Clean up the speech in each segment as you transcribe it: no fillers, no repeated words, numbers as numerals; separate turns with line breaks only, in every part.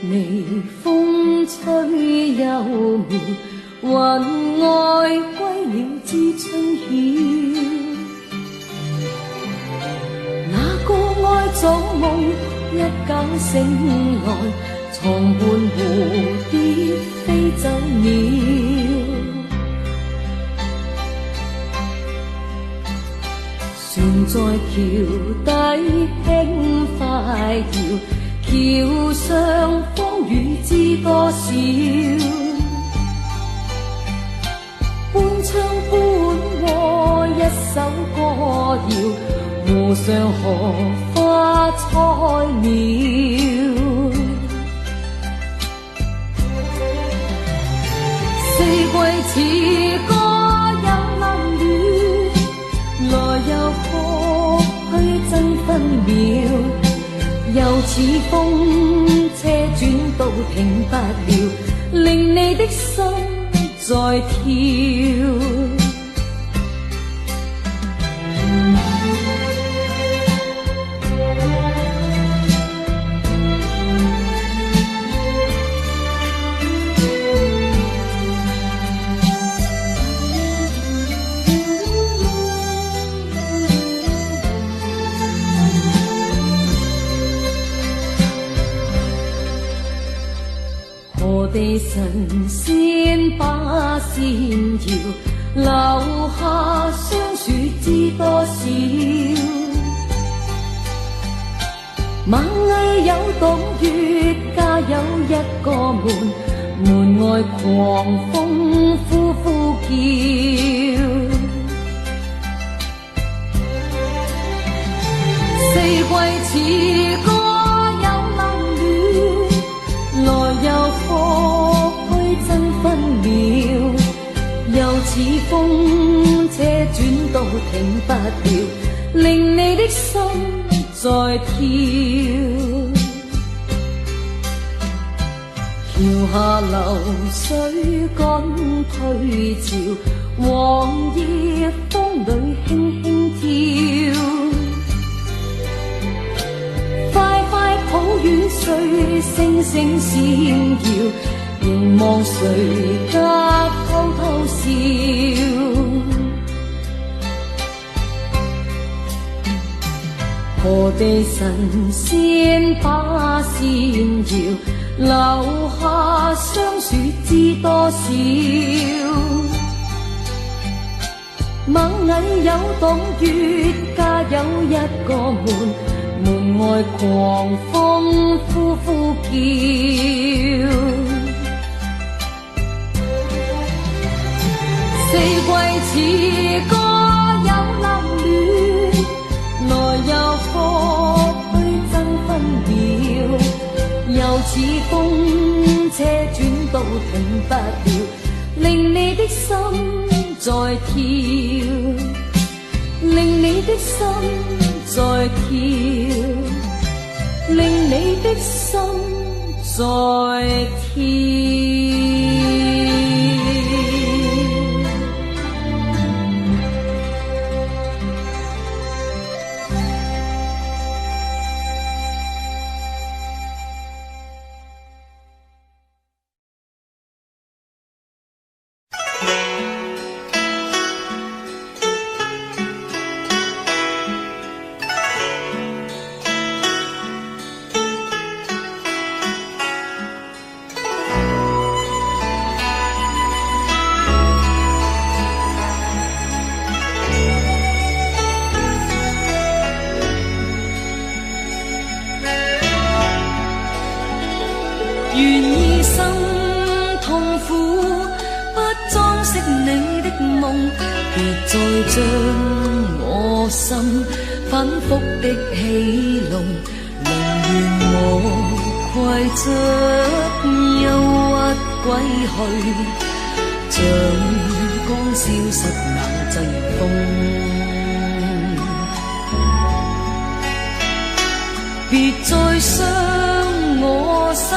微風吹幽渺，雲外歸了知春曉。那個愛早夢一覺醒來，床伴蝴蝶飛走了。船在橋底輕快搖，橋上風雨知多少？半唱半和一首歌謠，湖上荷花菜苗。四季似歌有冷暖，來又過去爭分秒。又似風車轉到停不了，令你的心在跳。何地神仙把仙搖，留下雙樹知多少？螞蟻有洞穴，家有一個門，門外狂風呼呼叫。四季似歌有冷暖，來又過去爭分秒。又似風車轉到停不了，令你的心在跳。橋下流水趕退潮，黃葉風裏輕輕跳。快快抱遠誰聲聲閃耀，凝望誰家偷偷笑。何地神仙把仙搖，留下雙樹知多少？螞蟻有洞穴，家有一個門，門外狂風呼呼叫。四季似歌有冷暖，來又過去爭分秒。又似風車轉到停不了，令你的心在跳，令你的心在跳，令你的心在跳。
願意心痛苦，不裝飾你的夢，別再將我心反覆的戲弄，寧願我攜着憂鬱歸去，像剛消失那陣風。別再傷我心，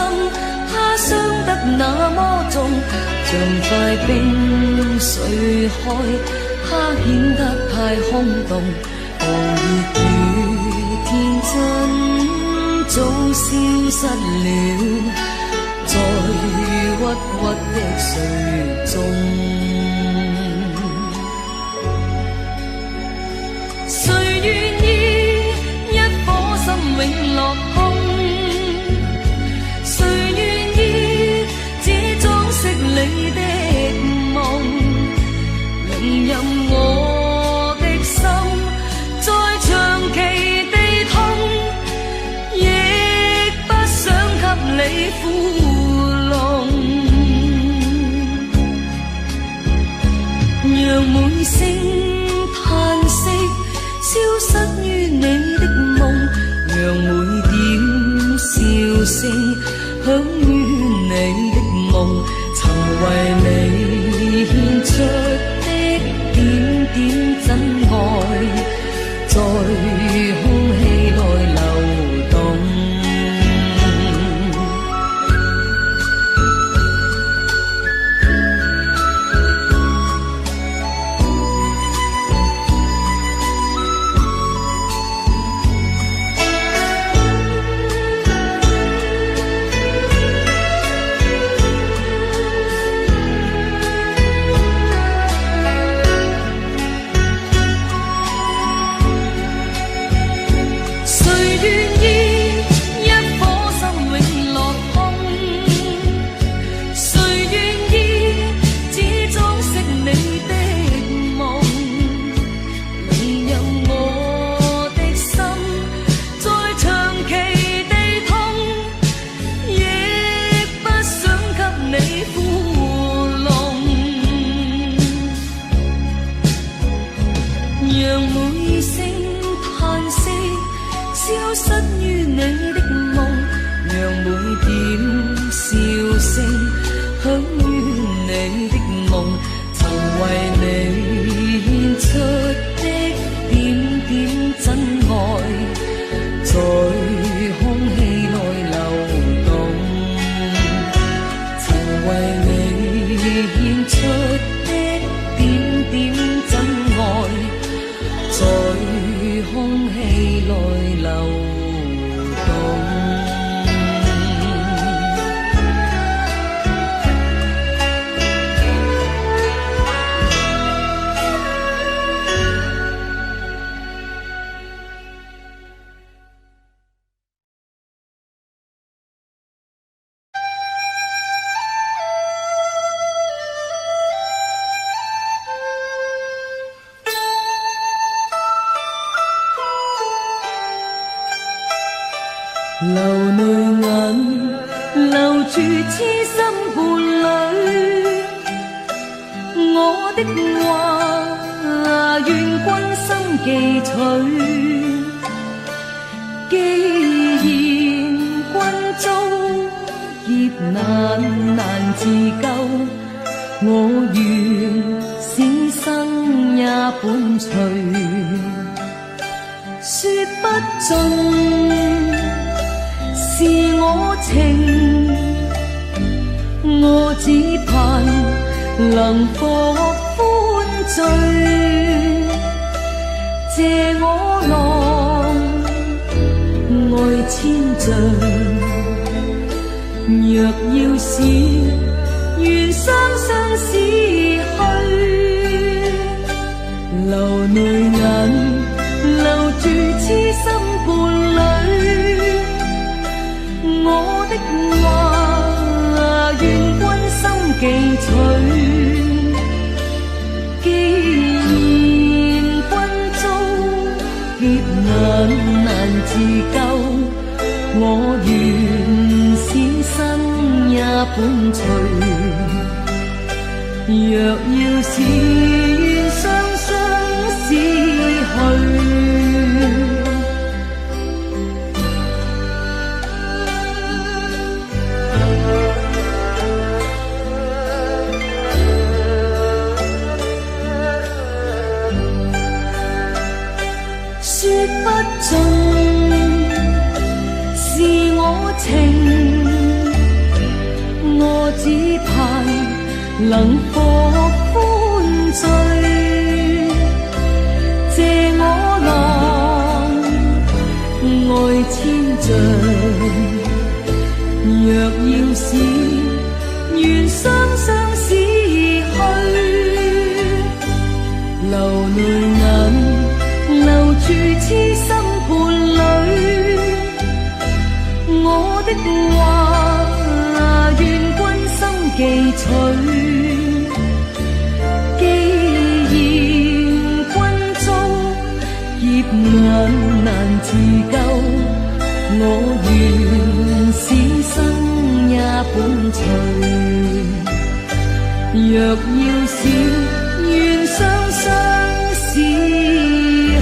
它傷得那麼重，像塊冰碎開，它顯得太空洞，狂熱與天真早消失了，在鬱鬱的歲中。誰願意一顆心永落空？誰願意只裝飾你的夢？寧任我的心再長期地痛，亦不想給你負弄。讓每聲嘆息消失於你的夢，讓每點笑聲響於你的夢，曾為你獻出的點點真愛，在空氣內流動。流淚眼留住痴心伴侶，我的話願君心記取。既然君遭劫難自救，我願此生也伴隨。說不盡是我情，我只盼能獲歡醉。借我郎愛千丈，若要是緣雙雙死去，流淚眼留住痴心伴侶。我的話願君心記取，既然君遭劫難自救，我願此生也伴隨。若要是緣雙雙死去，盡是我情，我只盼能獲歡醉。借我郎愛
愛千丈。若要是願雙雙死去，流淚眼留住痴心伴侶。我的話願君心記取。眼難自救，我願使生也伴隨。若要是願雙雙死去。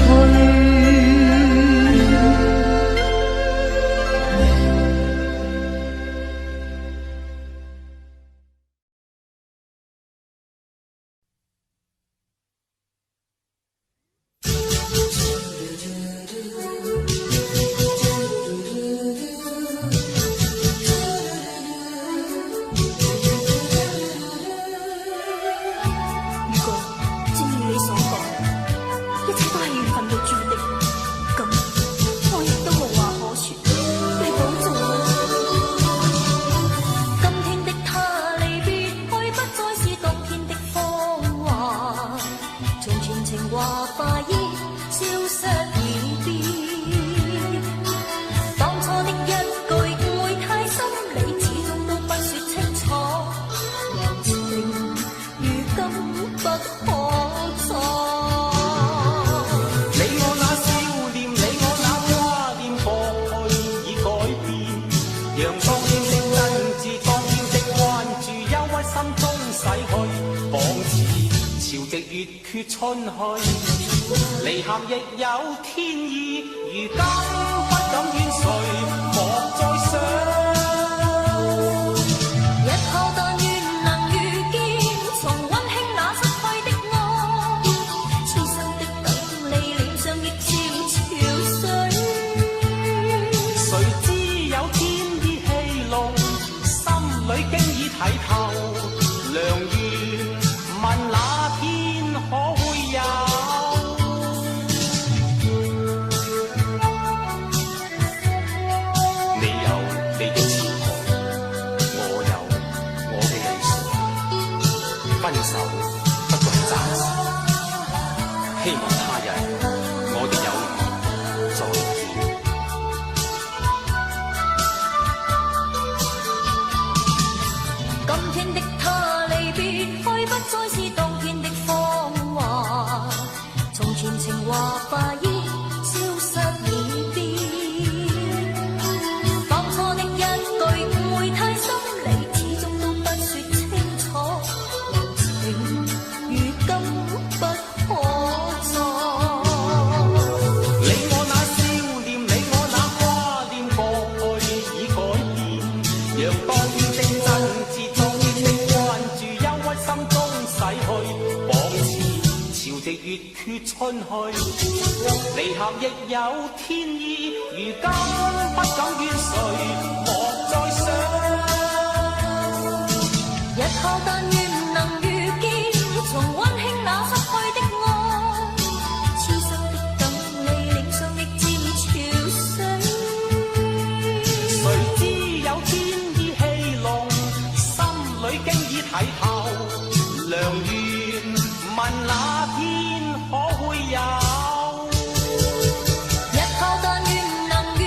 日後但願能遇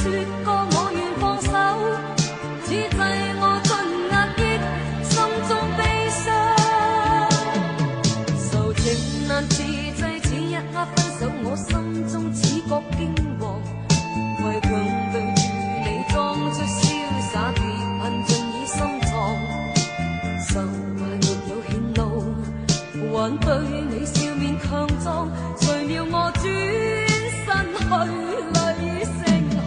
说過我願放手，此際我盡壓抑心中悲傷，愁情難自制，此一刻分手我心中只覺驚惶，為強對住你裝出瀟灑別恨盡已心藏，愁懷沒有顯露，還對你笑面強壯，誰料我轉身去淚成行。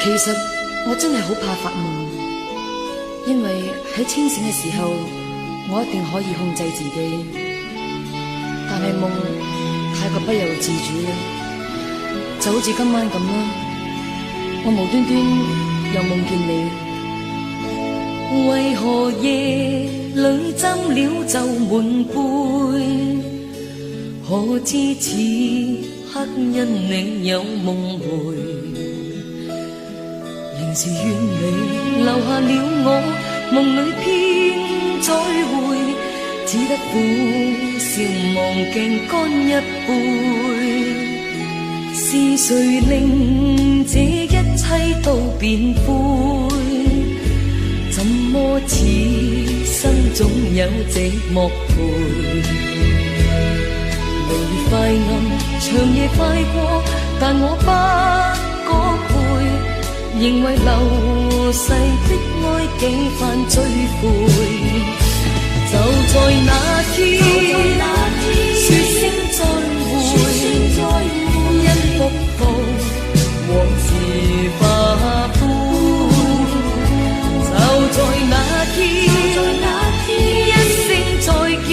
其實我真係好怕發夢，因為喺清醒嘅時候，我一定可以控制自己，但係夢太過不由自主啦，就好似今晚咁啦，我無端端又夢見你。
為何夜裏斟了酒滿杯？可知此刻因你有夢回，仍是怨你留下了我，夢裏偏再會，只得苦笑望鏡乾一杯。是誰令這一切都變灰？怎麼似
生總有寂寞陪。明月快暗，長夜快過，但我不覺攰，仍為流逝的愛幾番追悔。就在那天，說聲再會，因瀑布往事化灰。就在那天，一聲再見，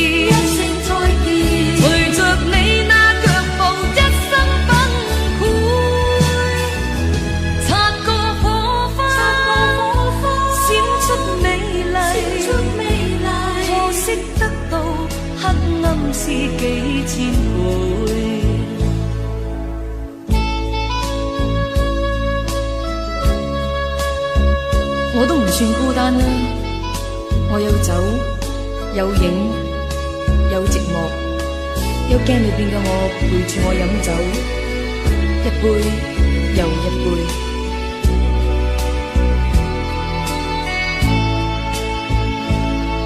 隨着你那腳步，一生崩潰。擦過火花，閃出美麗，可惜得到黑暗是幾千倍。我都唔算孤單啦，我有酒，有影，有寂寞，有鏡裏邊嘅我陪住我飲酒，一杯又一杯。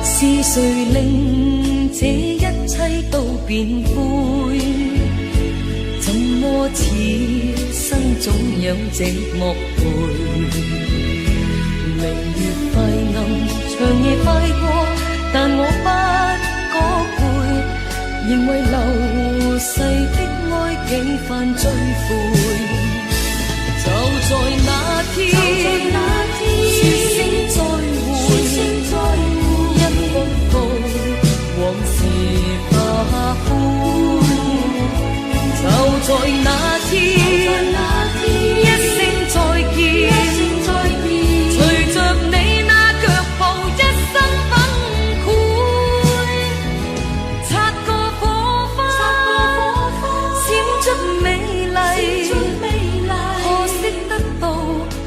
是誰令這一切都變灰？怎麼此生總有寂寞陪？明月快暗，長夜快過，但我不覺攰，仍為流逝的愛幾番追悔。就在那天，說聲再會，因瀑布往事化灰。就在那天，一聲再見，隨着你那腳步，一生崩潰。擦過火花，閃出美麗，可惜得到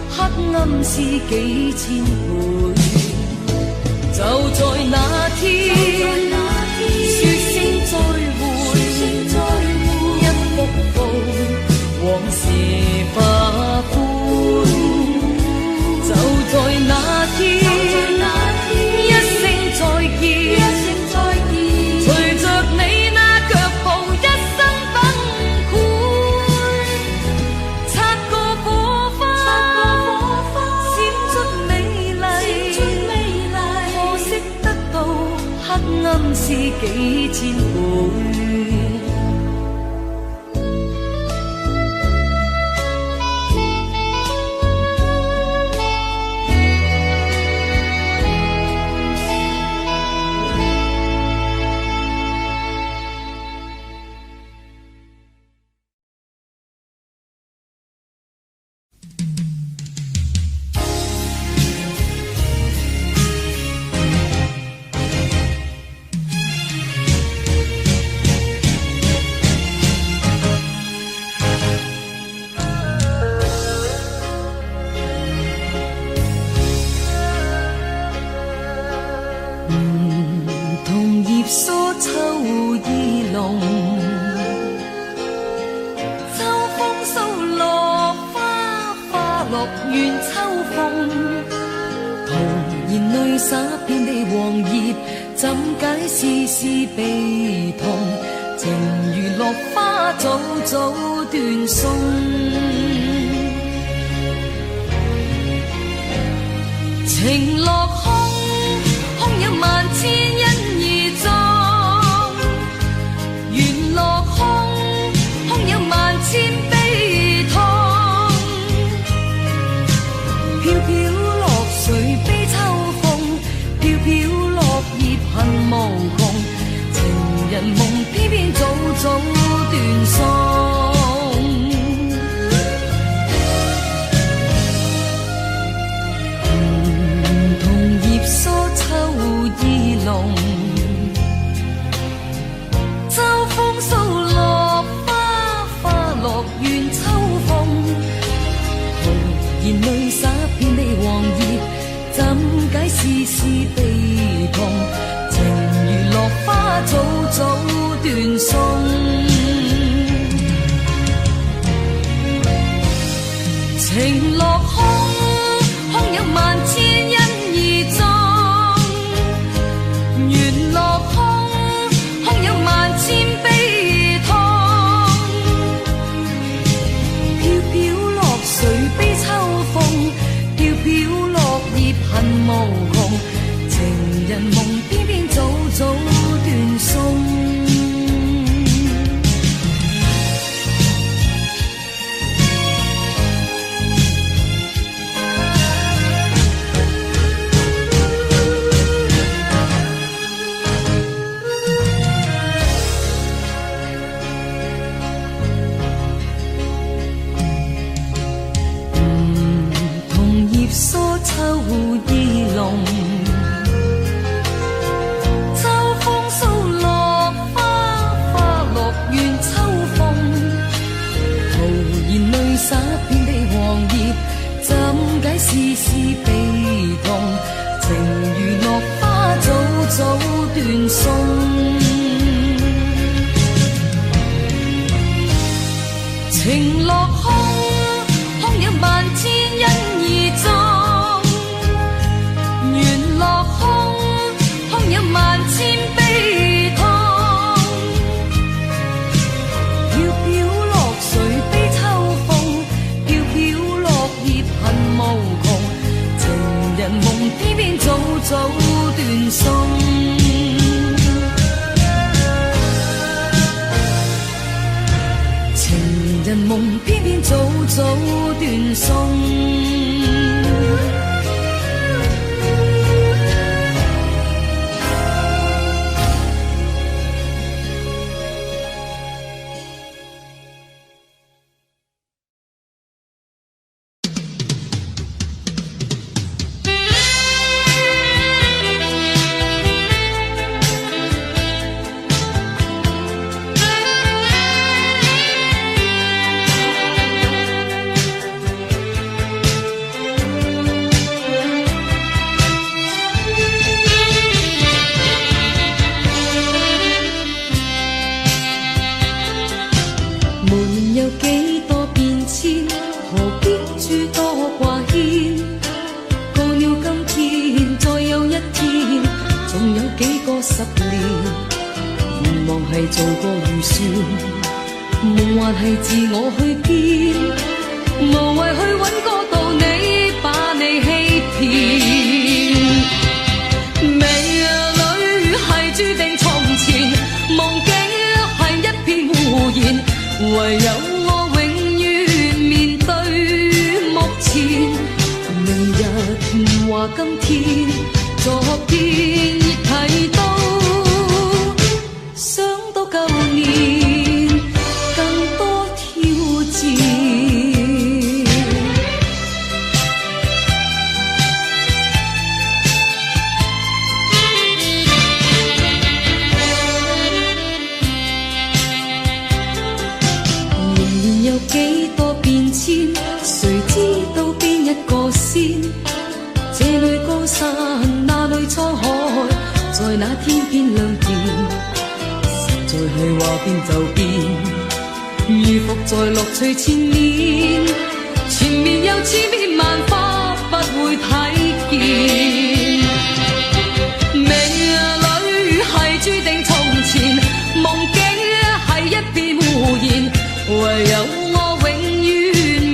黑暗是幾千倍。就在那天，說聲再會，因瀑布往事化灰。就在那天，一聲再見，隨着你那腳步，一生崩潰。擦過火花，閃出美麗，可惜得到黑暗是幾千倍。情落空，空有萬千因而葬；緣落空，空有萬千悲痛。飄飄落水悲秋風，飄飄落葉恨無窮。情人夢偏偏早早斷送。疏秋意濃，秋風掃落花，花落怨秋風。徒然淚灑遍地黃葉，怎解絲絲悲痛？情如落花早早斷送。情落空，空有萬千因而葬；早斷送。情落空，空有萬千因而終；緣落空，空有萬千悲痛。飄飄落水悲秋風，飄飄落葉恨無窮。情人夢偏偏早早斷送。情人夢偏偏早早斷送。做個預算，夢還係自我去編，無謂去揾個道理把你欺騙。美女係注定從前，夢境係一片胡言，唯有我永遠面對目前。明日唔話今天，昨天亦睇到。舊年更多挑戰，年年有幾多變遷，誰知道邊一個先？這裏高山，那裏滄海，在那天邊亮電。再係話變就變，如伏在樂趣前面，前面有千變萬化，不會睇見。美女係注定從前，夢境係一片胡言，唯有我永遠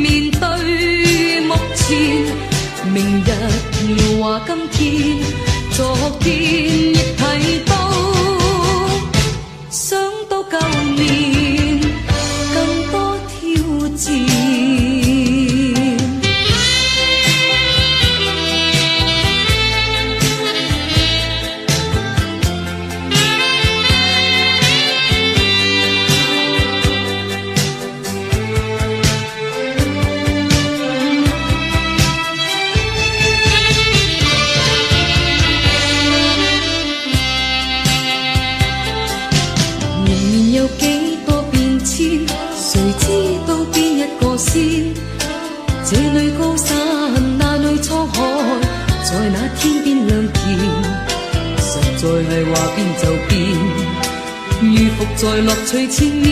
面對目前。明日話今天，昨天亦睇到。想到舊年更多挑戰。有幾多變遷，誰知道邊一個先？這裏高山，那裏滄海，在那天邊亮甜，實在係話變就變，如伏在樂趣前面，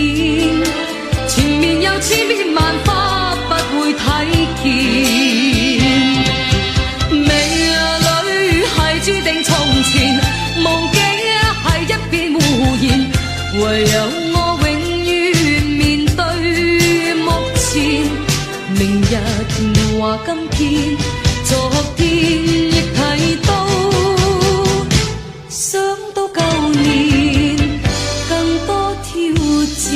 前面有千變萬化，不會睇見。美女係注定從前，夢境係一片胡言，唯有我永遠面對目前。明日話今天，昨天亦睇到。想到舊年更多挑戰。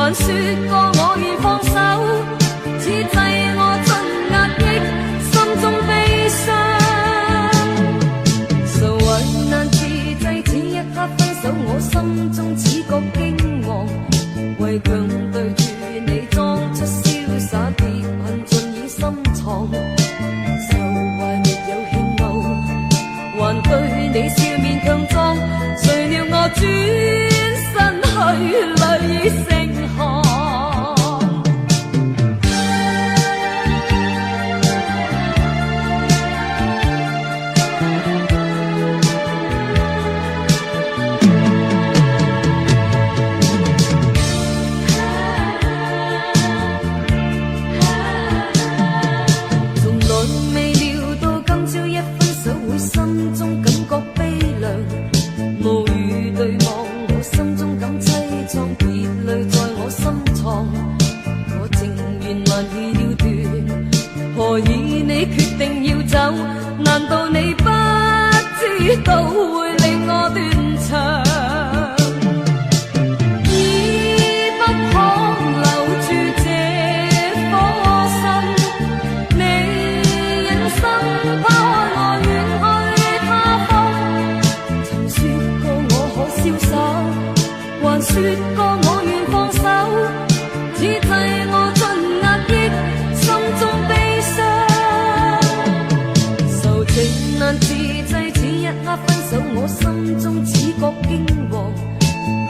還說過我願放手，此際我盡壓抑心中悲傷。愁為難自制，此一刻分手，我心中只覺驚惶，為強對住你裝出瀟灑，跌痕盡已深藏。愁懷沒有欠路，還對你笑面強壯，誰料我轉身去淚成河。從來未料到今朝一分手會心中感覺悲涼，無語對望我心中感凄愴，別淚在我心藏，我情緣難以了斷，何以你決定要走？難道你不知道會令我斷腸？已不可留住這顆心，你忍心拋開我遠去他方，曾說過我可瀟灑，還說過我願放手，此際我盡壓抑心中悲傷。愁情難自制，此一刻分手，我心中只覺驚惶，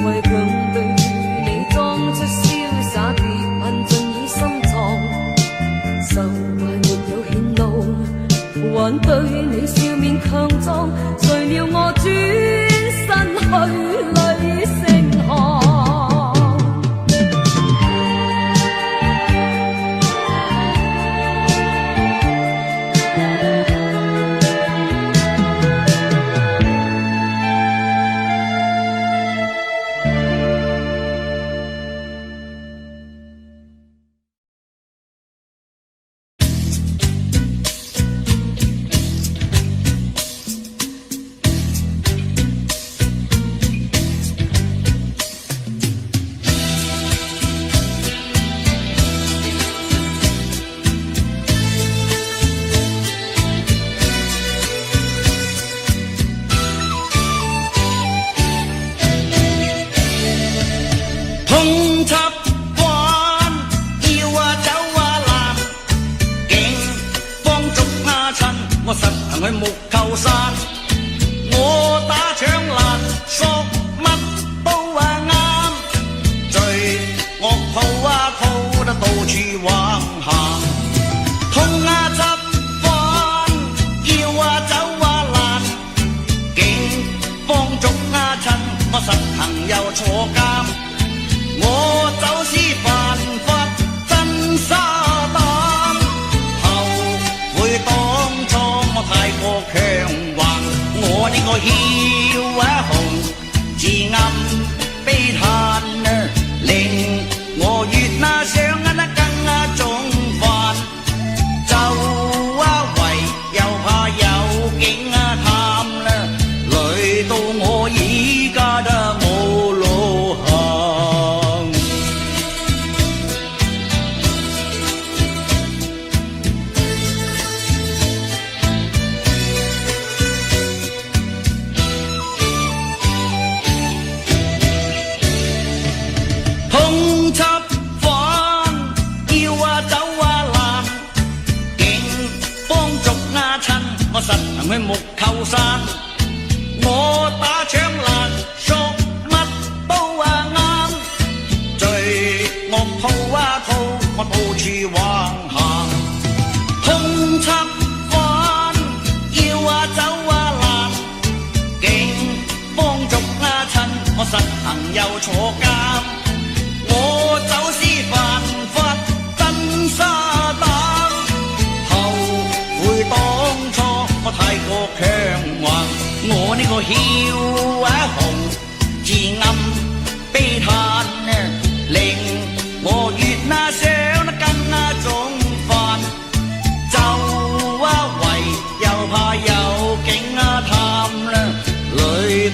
為強對住你裝出瀟灑，跌痕盡已深藏。愁懷沒有顯露，還對你笑面強壯，誰料我轉身去淚成河。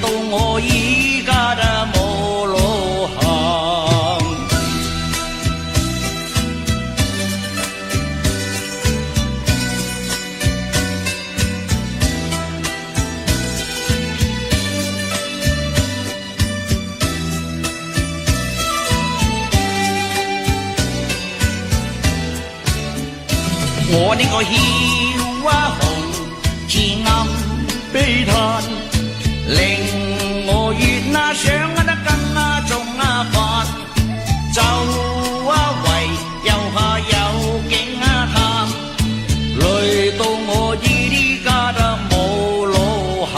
到我依家都冇路行。我呢個竅紅似暗悲嘆，令我越想得更重煩。周圍遊下有景探，累到我依家都冇路行。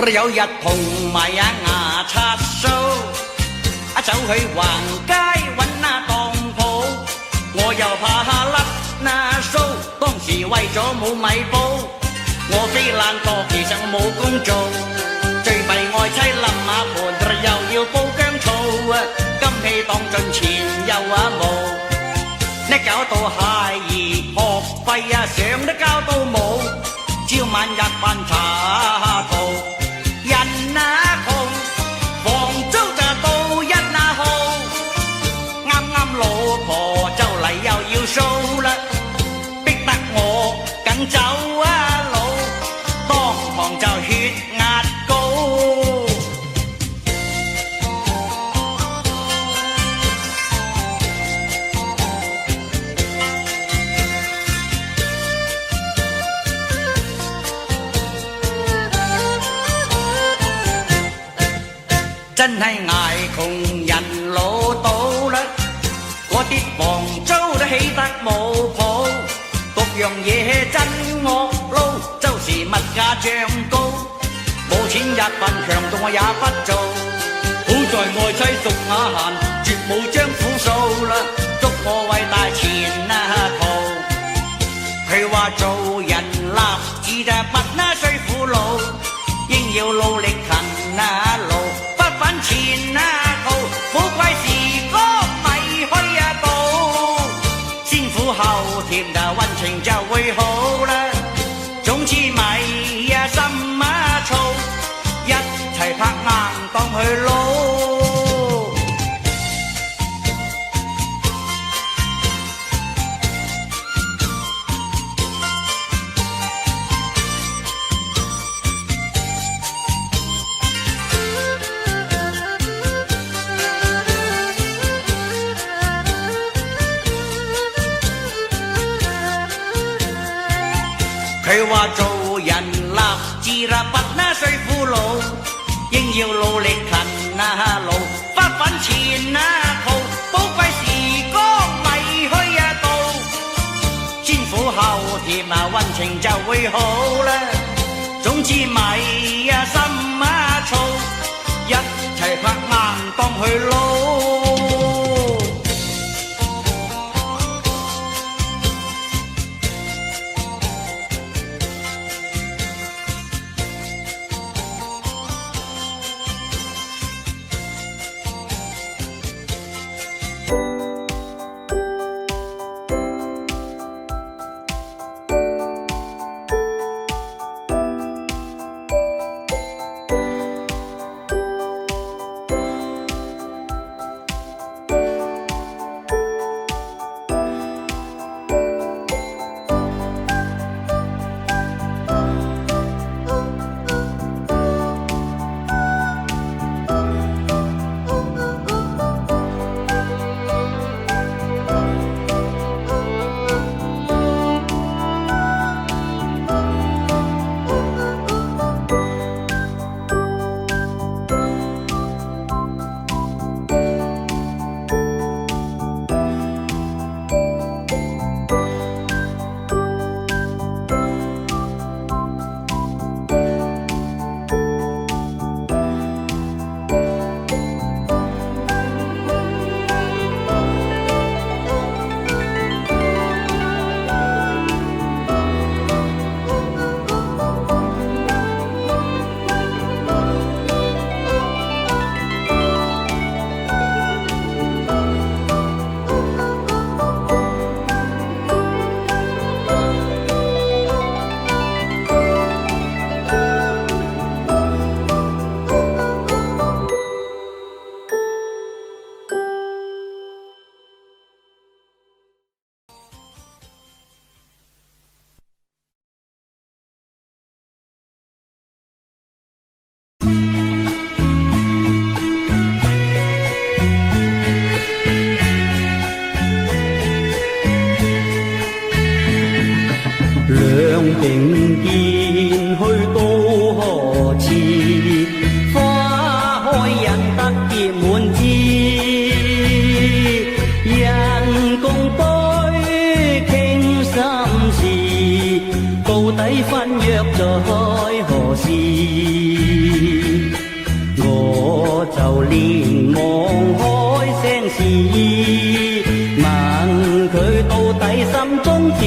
有日同埋牙刷掃，走去橫街揾當鋪，我又怕甩鬚，當時為咗冇米煲，我非懶惰，其實我冇工做，最弊愛妻冧盤，又要煲薑醋，金氣當盡錢又冇，呢搞到孩兒學費上得交都冇，朝晚日飯茶圖。人窮，房租就到1號，啱老婆就嚟又要數啦，逼得我梗走路，當堂就血壓高。真係捱窮人老到啦，嗰啲房租都起得冇譜，各樣嘢真惡撈，周時物價漲高，冇錢日飯強到我也不做，好在愛妻熟雅閒，絕冇將苦數啦，祝我偉大前途。佢話做人立志就不需苦惱，應要努力勤勞。反前途，富貴時光咪去到，先苦後甜運程就會好啦。總之咪心燥，一齊拍硬當去撈。佢話做人立志啦，不需苦惱，應要努力勤勞，不奮前途，寶貴時光咪去到，先苦後甜運程就會好啦。總之咪心燥，一齊拍硬當去撈。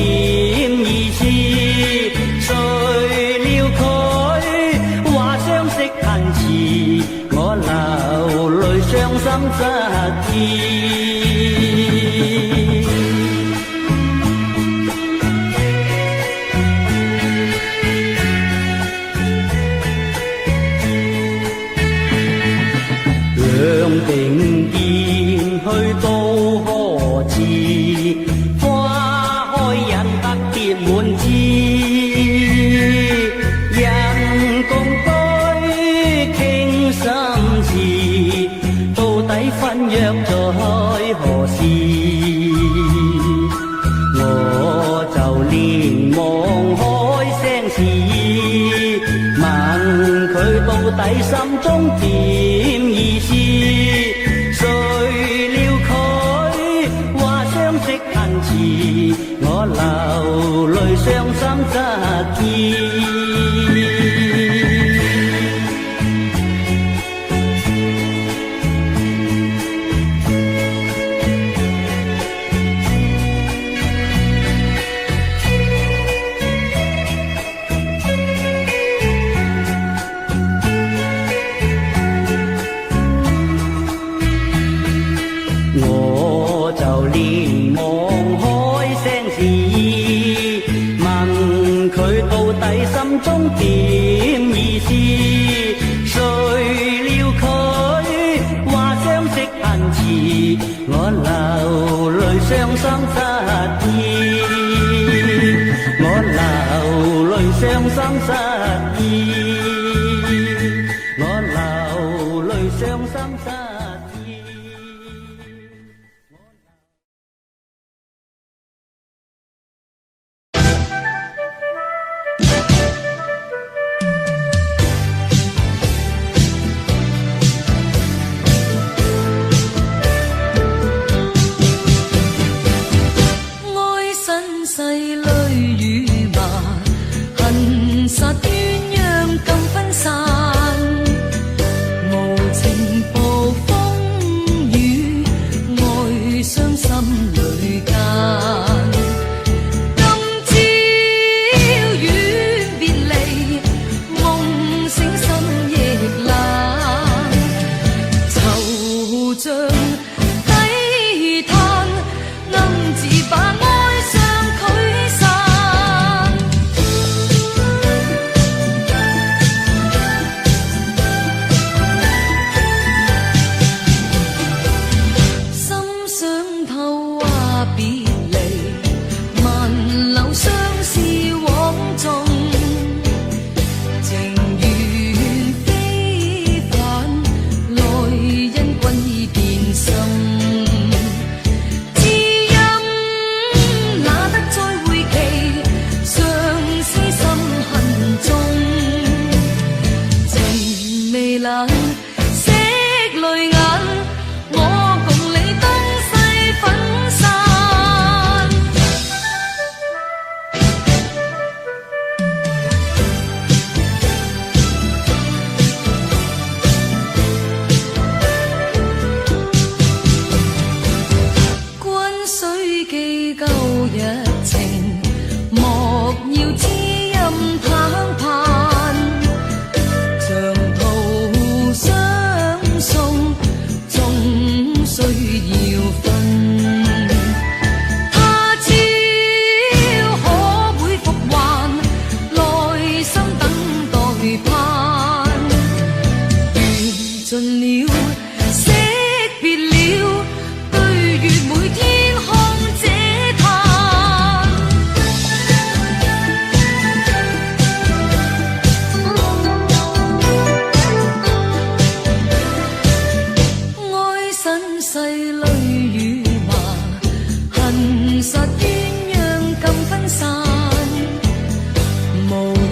點意思。誰料佢話相識恨遲，我流淚傷心失意。兩定見去到何時？花開引得結滿枝，人共對傾心事，到底分約在何時？我就連忙開聲示意，問佢到底心中點意思？誰料佢話相識恨遲，我流淚傷心失意。我就連忙開聲示意，問佢到底心中點意思？誰料佢話相識恨遲，我流淚傷心失意，我流淚傷心失意，我流淚傷心失意。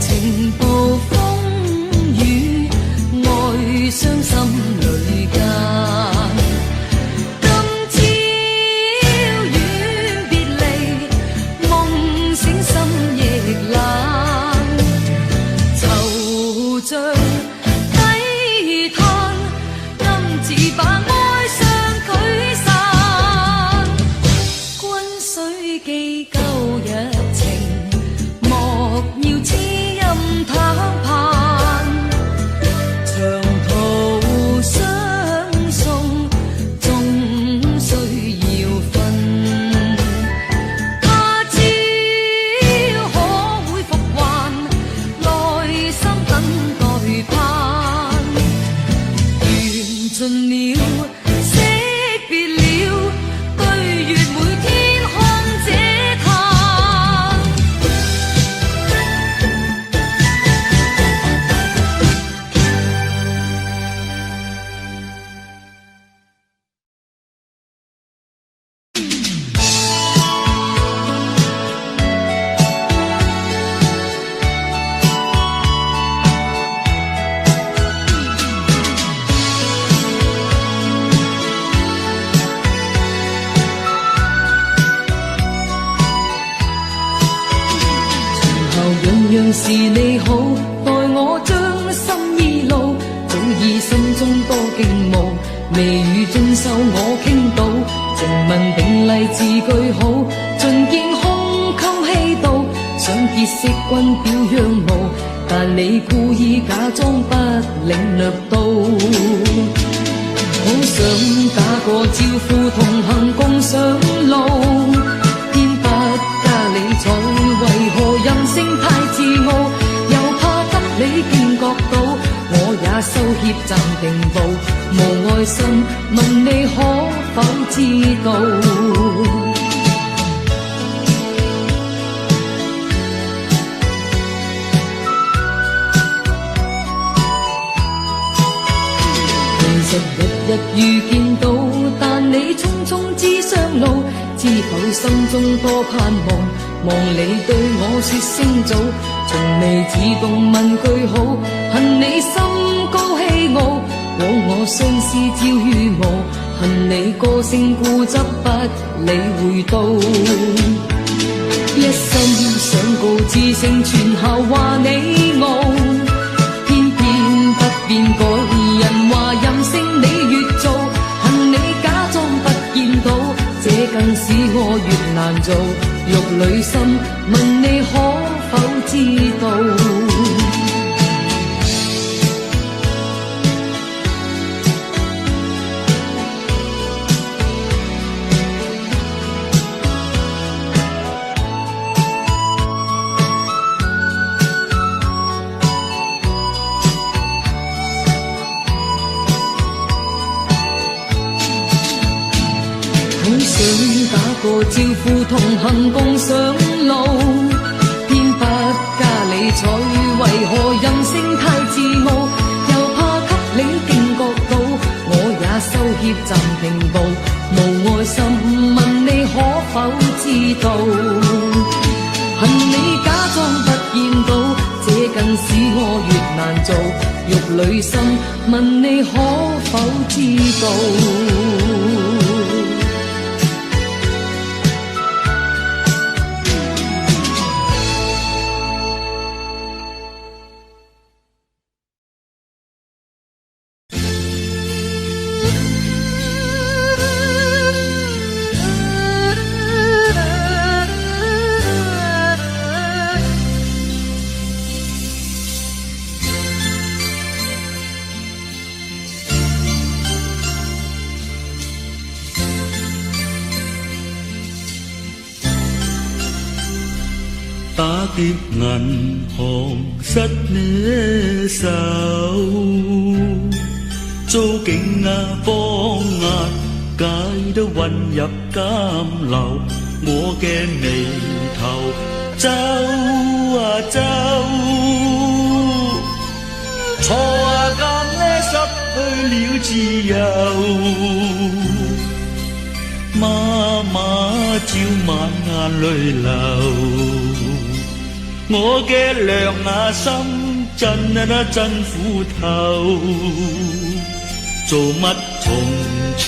情暴風雨，愛傷心淚。尽了，惜别了，对月每天看这他。样是你好，待我将心依露，早已心中多敬慕，微语遵守我倾倒，情文并例字句好，尽见空襟气度，想结识君表仰慕，但你故意假装不领略到，好想打个招呼同行共上路，偏不加理睬，为何任性太自傲，又怕得你驚覺到，我也收協暫停步，無愛心問你可否知道？其實日日遇見到，但你匆匆知相路，知否心中多盼望，望你對我說聲早，從未自動問句好，恨你心高氣傲，枉我相思朝於無，恨你個性固執不理會到，一心想告知聲全校話你傲，偏偏不變改，人話任性你越做，恨你假裝不見到，這更使我越難做，玉女心問你可否知道？想打個招呼同行共上路，偏不加理睬，為何任性太自傲，又怕給你驚覺到，我也收協暫停步，無愛心問你可否知道？恨你假裝不見到，這更使我越難做，玉女心問你可否知道？
打劫銀行失你手，遭警方押解都運入監樓，我嘅眉頭皺啊皺，錯啊咁失去了自由，媽媽朝晚眼淚流。我嘅良牙心真真苦透，做乜從前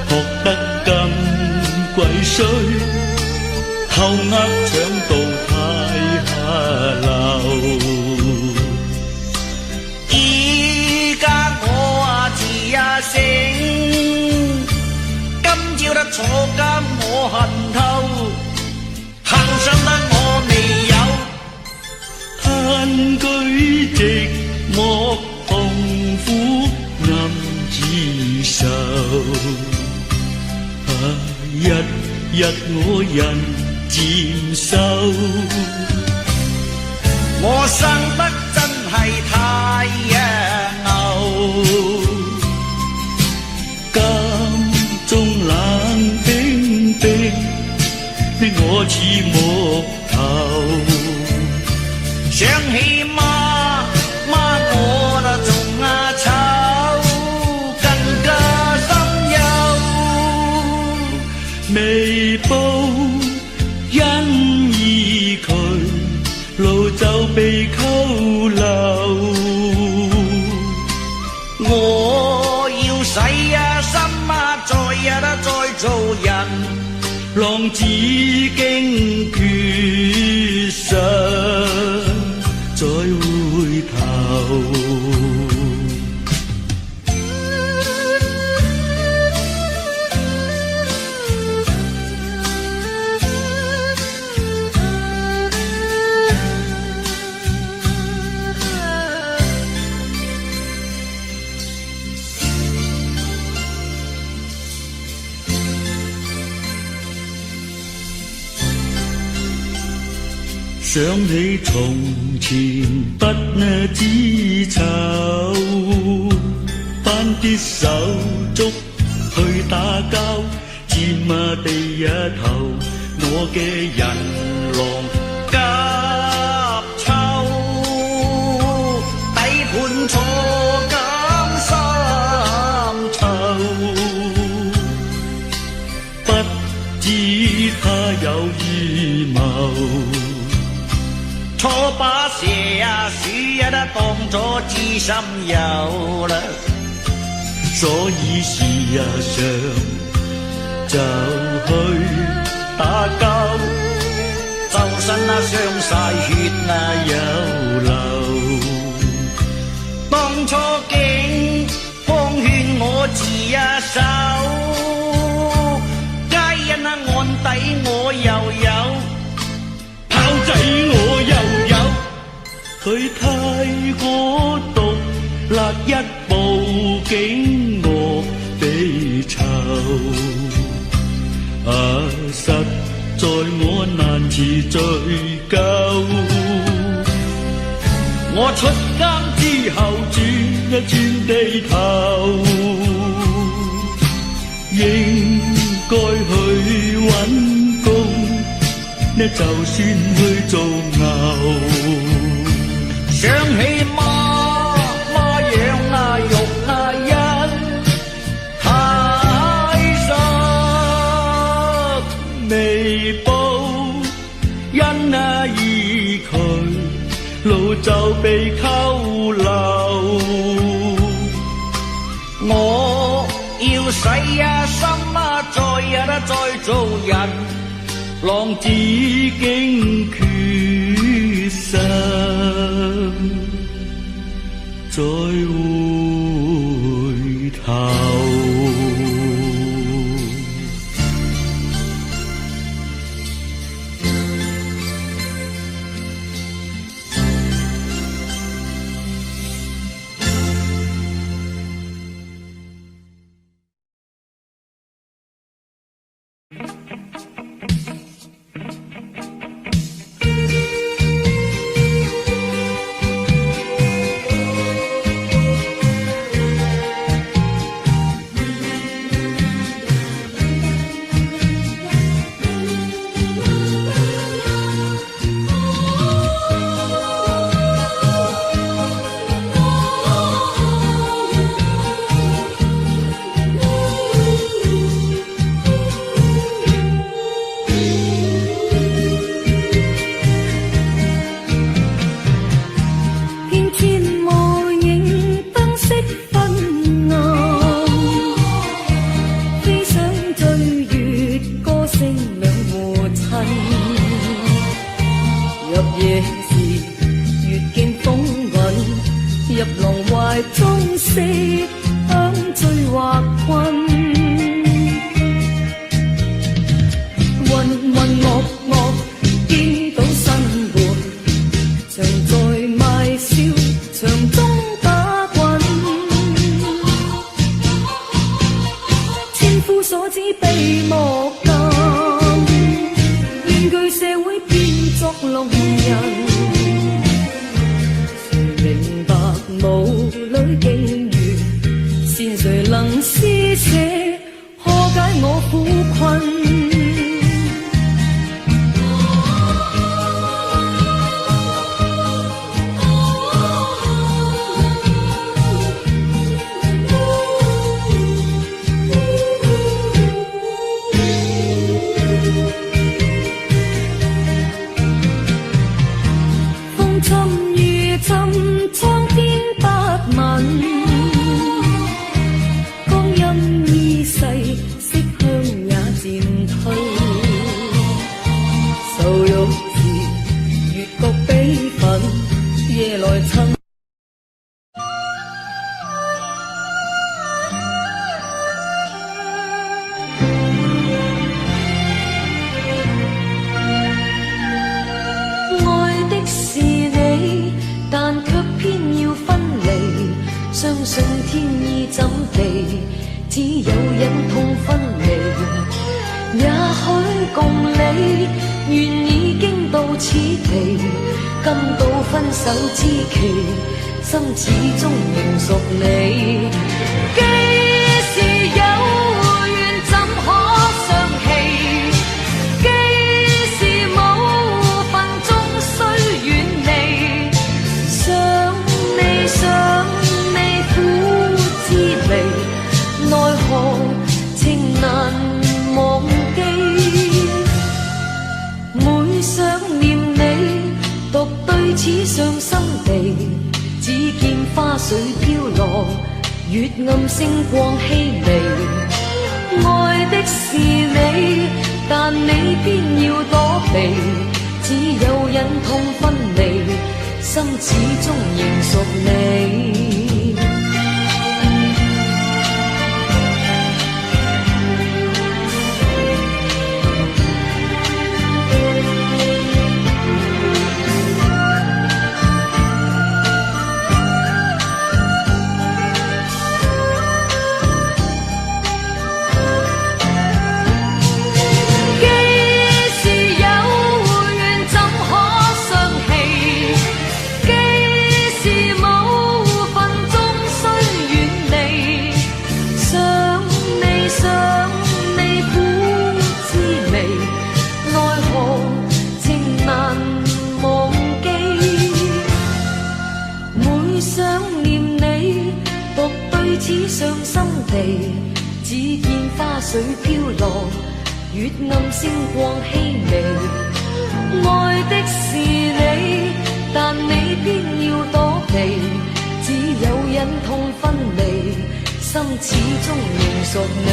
學得咁鬼衰，偷呃搶到太下流。依家我自醒，今朝得坐監我恨透，幸上得我未有，嘆居寂寞痛苦暗自受。日日我人漸瘦，我生得真係太牛，被扣留。我要洗心再做人，浪子經決心再回頭。想起從前不知醜，班啲手足去打交，佔地一頭，我嘅人狼夾臭，底盤坐監3囚，不知他有預謀。錯把蛇鼠當咗知心友啦，所以時常就去打交，周身傷晒血有流。當初竟方勸我自首，皆因案底我又有，炮仔我又有，佢太過毒辣，一報警我被囚。實在我難辭罪疚。我出監之後轉地頭，應該去揾工，就算去做牛。想起媽養肉因太濕，未報因依佢路就被扣留。我要洗心再做人，浪子經決心再回頭。
風箏相信天意怎地，只有忍痛分離。也許共你願已經到此地，今到分手之期，心始終仍屬你。既是有緣怎可相棄，既是冇份終須遠離。想你想你苦之離，奈何情難忘記。每想念你，獨對此傷心地，只見花水飄落，月暗星光稀微。愛的是你，但你偏要躲避，只有忍痛分離，心始終仍屬你。只見花水飄落，月暗星光稀微。愛的是你，但你偏要躲避，只有忍痛分離，心始終仍屬你。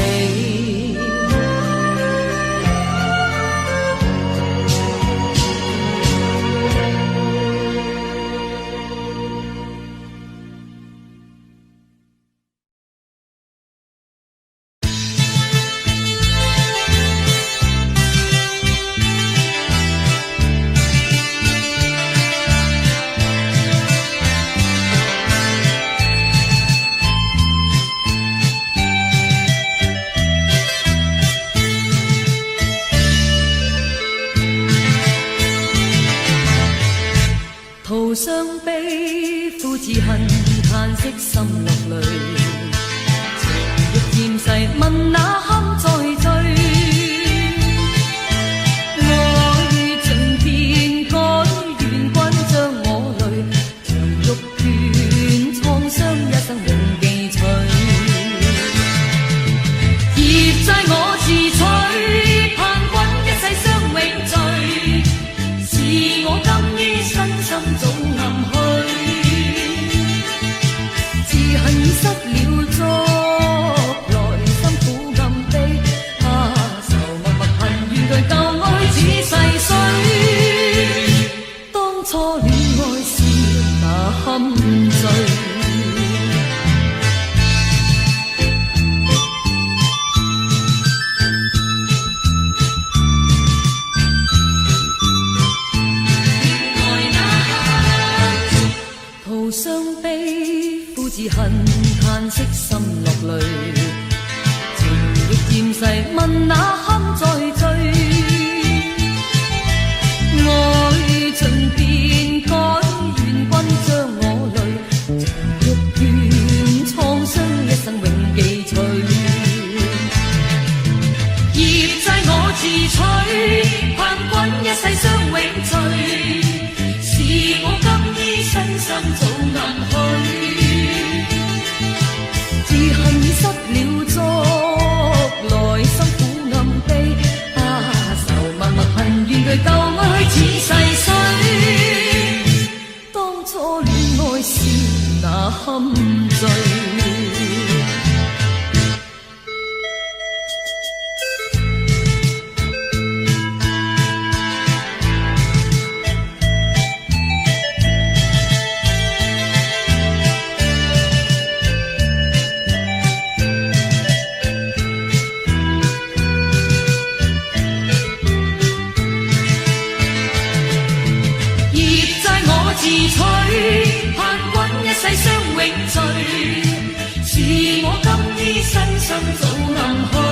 途上悲苦自恨，嘆息心落淚，情欲漸逝，問哪堪再追？愛盡變改，願君將我淚，玉卷創傷一生永記取。業債我自取，盼君一世相永聚，是我甘於身心早暗去，自恨已失了足，來心苦暗悲，愁默默恨怨對舊愛似逝水。當初戀愛時那堪醉。途上悲苦自恨，嘆息心落淚，情欲漸逝，問哪堪再追？愛盡變改，願君將我淚，情欲卷創傷一生永記取。業債我自取，盼君一世相永聚，是我甘於身心早暗去，自恨已失了足，來心苦暗悲，愁默默恨怨對舊愛似逝水。當初戀愛時那堪醉。自取，盼君一世相永聚。是我今於身心早暗號。